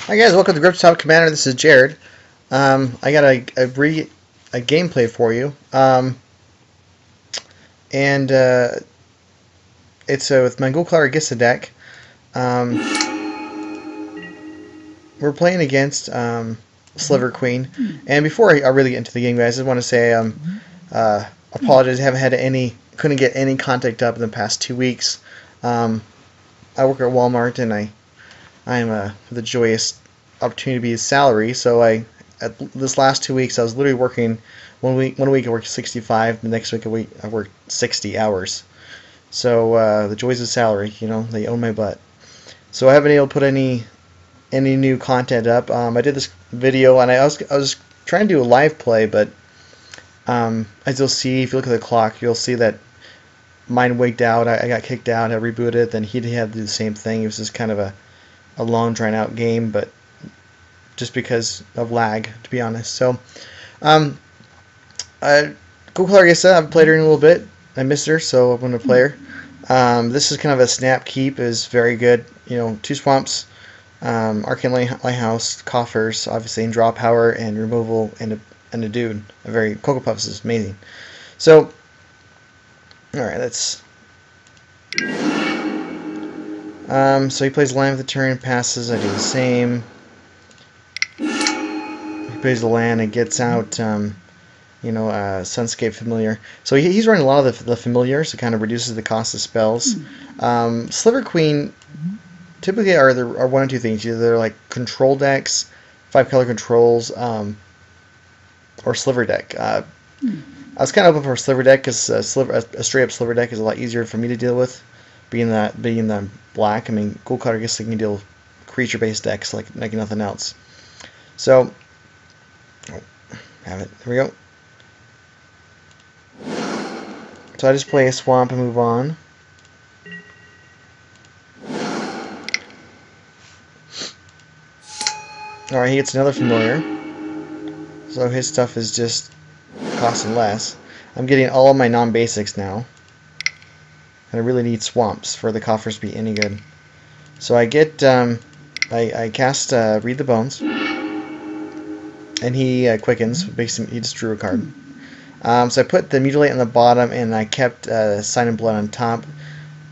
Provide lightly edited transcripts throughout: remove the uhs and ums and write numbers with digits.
Hi guys, welcome to Grip Top Commander. This is Jared. I got a gameplay for you, and it's with my Ghoulcaller Gisa deck. Um, we're playing against Sliver Queen, and before I really get into the game, guys, I just want to say apologize. Couldn't get any contact up in the past 2 weeks. I work at Walmart, and I am the joyous opportunity to be a salary. So this last 2 weeks I was literally working one week I worked 65, the next week I worked 60 hours. So the joys of salary, they own my butt. So I haven't been able to put any new content up. I did this video and I was trying to do a live play, but as you'll see, if you look at the clock, you'll see that mine wigged out. I got kicked out. I rebooted. Then he had to do the same thing. It was just kind of a long drawn out game, but just because of lag, to be honest. So Ghoulcaller Gisa, I've played her in a little bit. I missed her, so I'm going to play her. This is kind of a snap keep, is very good. 2 swamps, Arcane Lighthouse, coffers, obviously, and draw power and removal, and a dude. Cocoa Puffs is amazing. So, alright, let's. So he plays land with the turn, passes. I do the same. He plays the land and gets out, Sunscape Familiar. So he's running a lot of the familiars. It kind of reduces the cost of spells. Sliver Queen typically are one of two things. Either they're like control decks, 5-color controls, or Sliver deck. I was kind of hoping for a Sliver deck because a straight up Sliver deck is a lot easier for me to deal with. Being the black, I mean, Ghoulcaller Gisa can deal with creature-based decks like nothing else. So, have it. Here we go. So I just play a swamp and move on. Alright, he gets another familiar. So his stuff is just costing less. I'm getting all of my non-basics now. And I really need swamps for the coffers to be any good. So I get, I cast Read the Bones. And he quickens. He just drew a card. So I put the Mutilate on the bottom, and I kept Sign and Blood on top.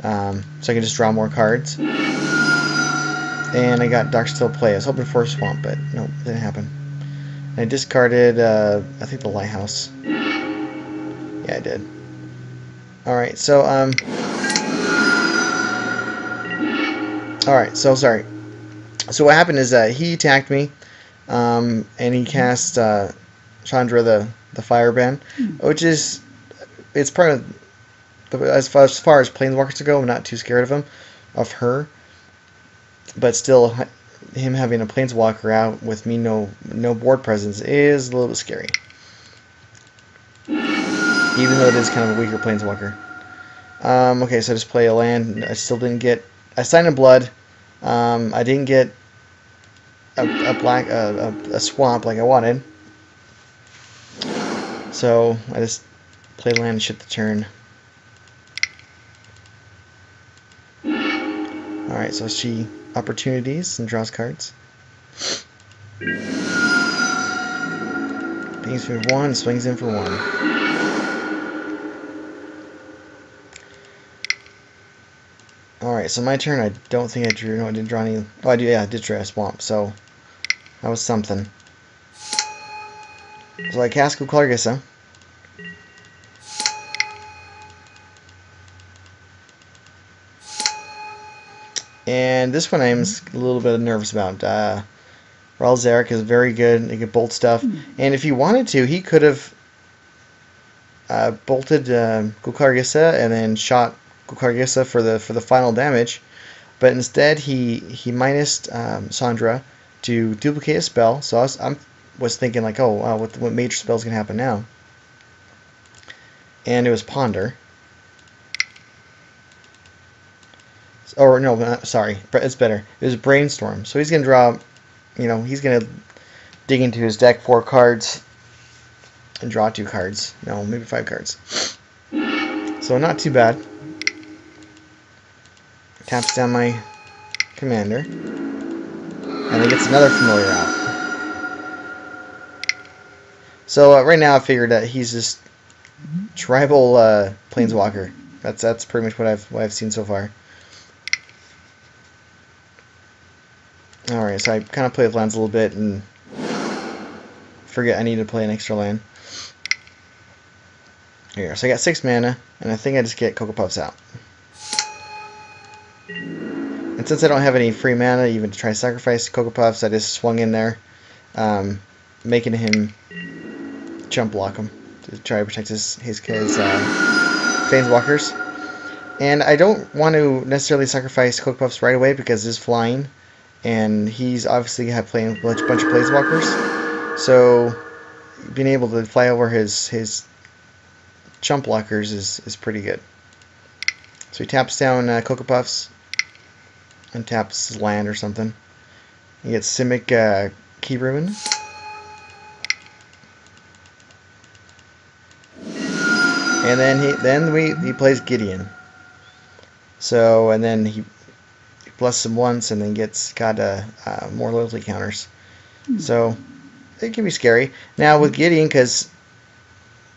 So I can just draw more cards. And I got Darksteel Play. I was hoping for a swamp, but nope, didn't happen. And I discarded, I think, the Lighthouse. Yeah, I did. Alright, so, alright, so, sorry. So what happened is, he attacked me, and he cast, Chandra the Firebrand, which is, it's part of, as far as Planeswalkers go, I'm not too scared of her, but still, him having a Planeswalker out with me no board presence is a little bit scary. Even though it is kind of a weaker Planeswalker. Okay, so I just play a land. I still didn't get a Sign of Blood. I didn't get a swamp like I wanted. So I just play land and shit the turn. Alright, so she opportunities and draws cards. Pings for 1, swings in for 1. Alright, so my turn. I don't think I drew. No, I didn't draw any. Oh, I do. Yeah, I did draw a swamp. So that was something. So I cast Ghoulcaller Gisa. And this one I'm a little bit nervous about. Raul Zarek is very good. He can bolt stuff. And if he wanted to, he could have bolted Ghoulcaller Gisa and then shot Ghoulcaller Gisa for the final damage, but instead he minused Sandra to duplicate a spell. So I was thinking like, oh wow, what major spell's gonna happen now? And it was Ponder. Or no, sorry, it's better. It was Brainstorm. So he's gonna draw, he's gonna dig into his deck 4 cards and draw 2 cards. No, maybe 5 cards. So not too bad. Taps down my commander. and then gets another familiar out. So right now I figured that he's just tribal planeswalker. That's pretty much what I've seen so far. All right, so I kind of play with lands a little bit and forget I need to play an extra land. Here, so I got 6 mana, and I think I just get Cocoa Puffs out. And since I don't have any free mana even to try to sacrifice Cocoa Puffs, I just swung in there, making him jump block him to try to protect his Planeswalkers. And I don't want to necessarily sacrifice Cocoa Puffs right away because he's flying, and he's obviously playing a bunch of Planeswalkers. So being able to fly over his jump blockers is pretty good. So he taps down Cocoa Puffs and taps his land or something. He gets Simic Key Ruin. And then he plays Gideon. So and then he blesses him once and then got more loyalty counters. So it can be scary. Now with Gideon, because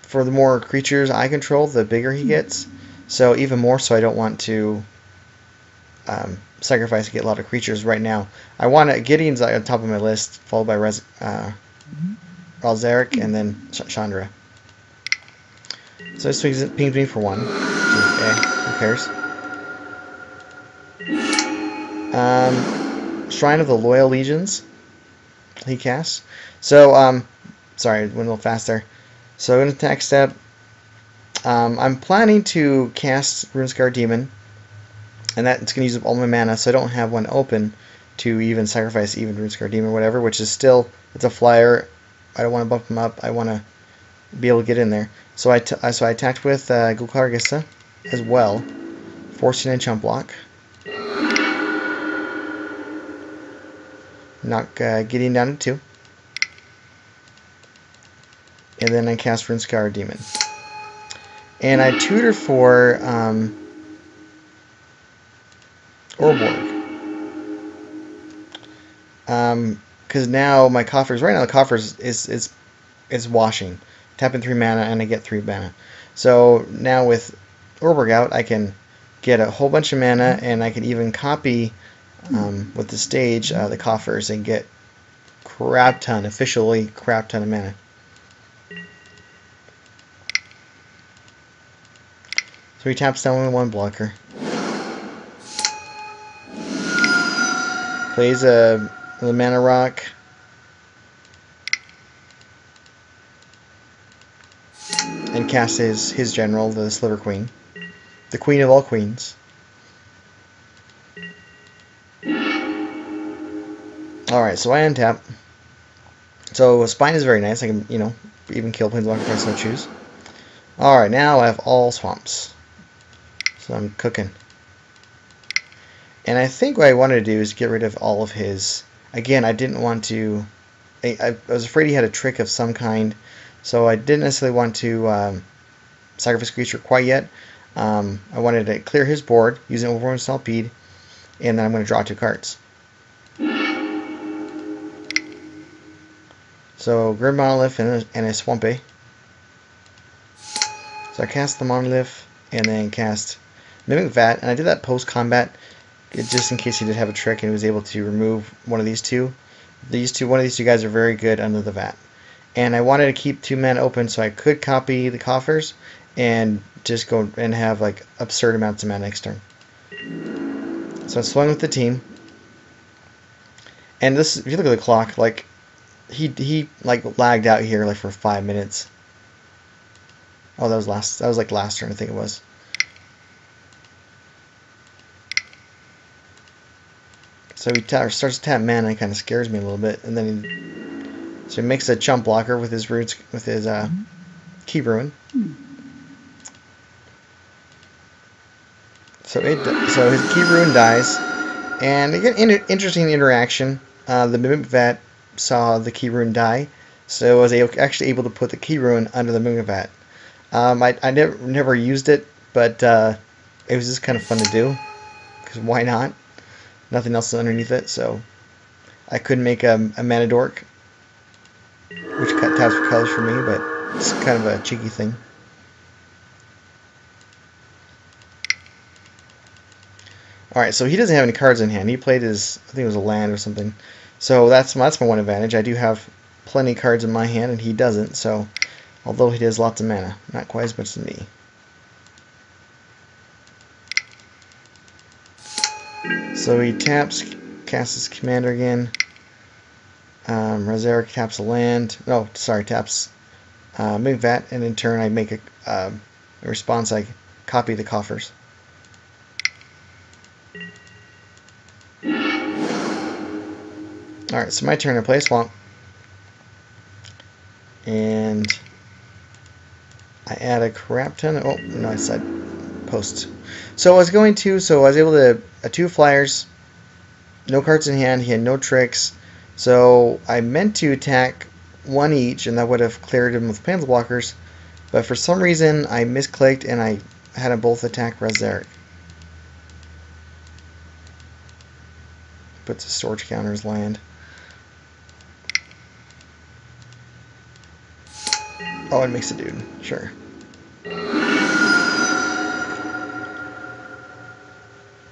for the more creatures I control, the bigger he gets. So even more so, I don't want to sacrifice to get a lot of creatures right now. I want Gideon's on top of my list, followed by Ralzeric and then Chandra. So this pings me for 1. Who cares? Shrine of the Loyal Legions. He casts. So sorry, went a little fast there. So in attack step, I'm planning to cast Runescar Demon, and that's going to use up all my mana, so I don't have one open to even sacrifice even Runescar Demon or whatever, which is still, it's a flyer. I don't want to bump him up. I want to be able to get in there. So I attacked with Ghoulcaller Gisa as well, forcing a chump block. Knock Gideon down to 2. And then I cast Runescar Demon. And I tutor for Orborg. Because now my coffers, right now the coffers is washing. Tapping 3 mana and I get 3 mana. So now with Orborg out, I can get a whole bunch of mana and I can even copy with the stage the coffers and get officially crap ton of mana. So he taps down with 1 blocker. Plays the mana rock. And casts his general, the Sliver Queen. The queen of all queens. Alright, so I untap. So Spine is very nice. I can, even kill Planeswalker if I so choose. Alright, now I have all swamps. So I'm cooking. And I think what I wanted to do is get rid of all of his... Again, I didn't want to... I was afraid he had a trick of some kind. So I didn't necessarily want to sacrifice a creature quite yet. I wanted to clear his board using Overwhelming Stampede. And then I'm going to draw 2 cards. So Grim Monolith and a Swampy. So I cast the Monolith and then cast Mimic Vat, and I did that post-combat just in case he did have a trick and he was able to remove one of these two. One of these two guys are very good under the Vat. And I wanted to keep 2 mana open so I could copy the coffers and just go and have like absurd amounts of mana next turn. So I swung with the team. And this, if you look at the clock, like he like lagged out here like for 5 minutes. Oh, that was like last turn, I think it was. So he starts to tap mana, and kind of scares me a little bit, and then he makes a chump blocker with his roots, with his Key Ruin. So his Key Ruin dies, and again, interesting interaction. The Mimic Vat saw the Key Ruin die, so I was actually able to put the Key Ruin under the Mimic Vat. I never used it, but it was just kind of fun to do, because why not? Nothing else is underneath it, so I could make a mana dork, which taps for colors for me, but it's kind of a cheeky thing. Alright, so he doesn't have any cards in hand. He played his, I think it was a land or something. So that's my one advantage. I do have plenty of cards in my hand, and he doesn't. So, although he does lots of mana, not quite as much as me. So he taps, casts his commander again. Razeric taps a land. Oh, sorry, taps Migvat, and in turn I make a response. I copy the coffers. Alright, so my turn to play Swamp. And I add a crap ton of, oh, no, I said posts. So I was able to, 2 flyers, no cards in hand, he had no tricks. So I meant to attack 1 each, and that would have cleared him with Planeswalkers. But for some reason, I misclicked, and I had them both attack Razeric. Puts a storage counter's land. Oh, it makes a dude. Sure.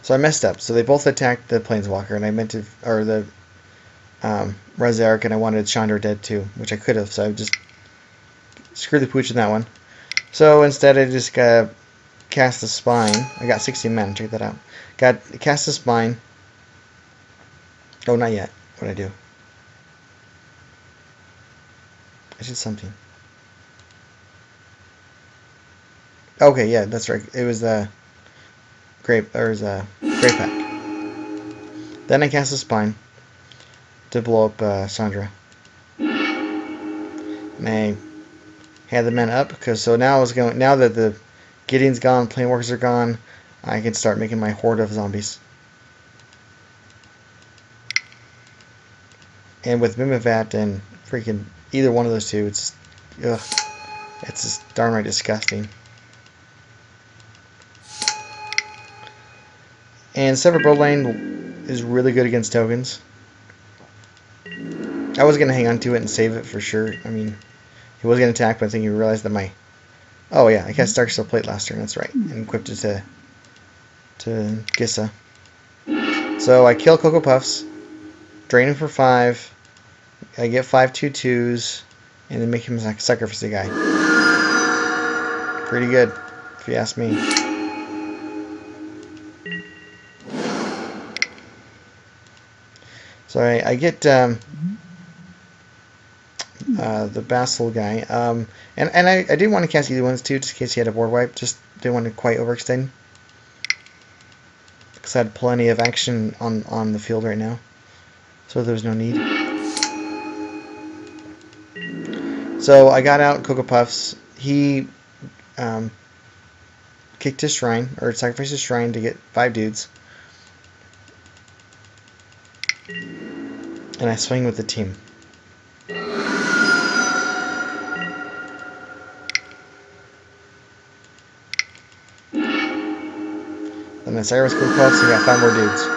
So I messed up. So they both attacked the Planeswalker, and I meant to, or the Razeric, and I wanted Chandra dead too, which I could have. So I just screwed the pooch in that one. So instead, I just cast the Spine. I got 16 mana. Check that out. Cast the Spine. Oh, not yet. What'd I do? I did something. Okay, yeah, that's right. It was a Great Pack. Then I cast a Spine to blow up Sandra. And I had the men up because now that the Gideon's gone, Planewalkers are gone, I can start making my horde of zombies. And with Mimivat and freaking either one of those two, it's just downright disgusting. And Sever Bloodline is really good against tokens. I was going to hang on to it and save it for sure. I mean, he was going to attack, but I think he realized that my... Oh yeah, I cast Darksteel Plate last turn, that's right. And equipped it to Gisa. So I kill Cocoa Puffs, drain him for 5, I get 5 2/2s, and then make him sacrifice the guy. Pretty good, if you ask me. So I get the Basel guy, and I didn't want to cast either ones too, just in case he had a board wipe. Just didn't want to quite overextend, because I had plenty of action on the field right now, so there was no need. So I got out Cocoa Puffs. He kicked his shrine, or sacrificed his shrine to get 5 dudes. And I swing with the team. Then I Cyrus Cocoa Puffs, and got 5 more dudes.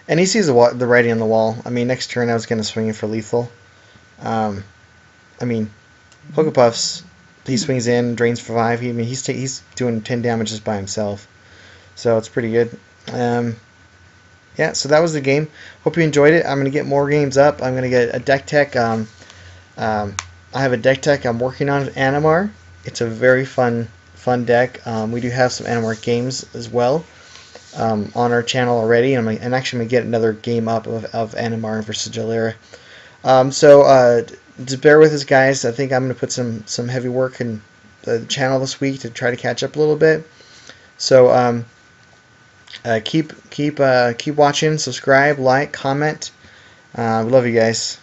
And he sees the writing on the wall. I mean, next turn I was going to swing in for lethal. I mean, Cocoa Puffs, he swings in, drains for 5. He's doing 10 damage just by himself. So it's pretty good. Yeah, so that was the game. Hope you enjoyed it. I'm going to get more games up. I'm going to get a deck tech. I have a deck tech I'm working on, Animar. It's a very fun deck. We do have some Animar games as well on our channel already. And I'm actually going to get another game up of Animar versus Jalera. So just bear with us, guys. I think I'm going to put some heavy work in the channel this week to try to catch up a little bit. So keep watching, subscribe, like, comment. We love you guys.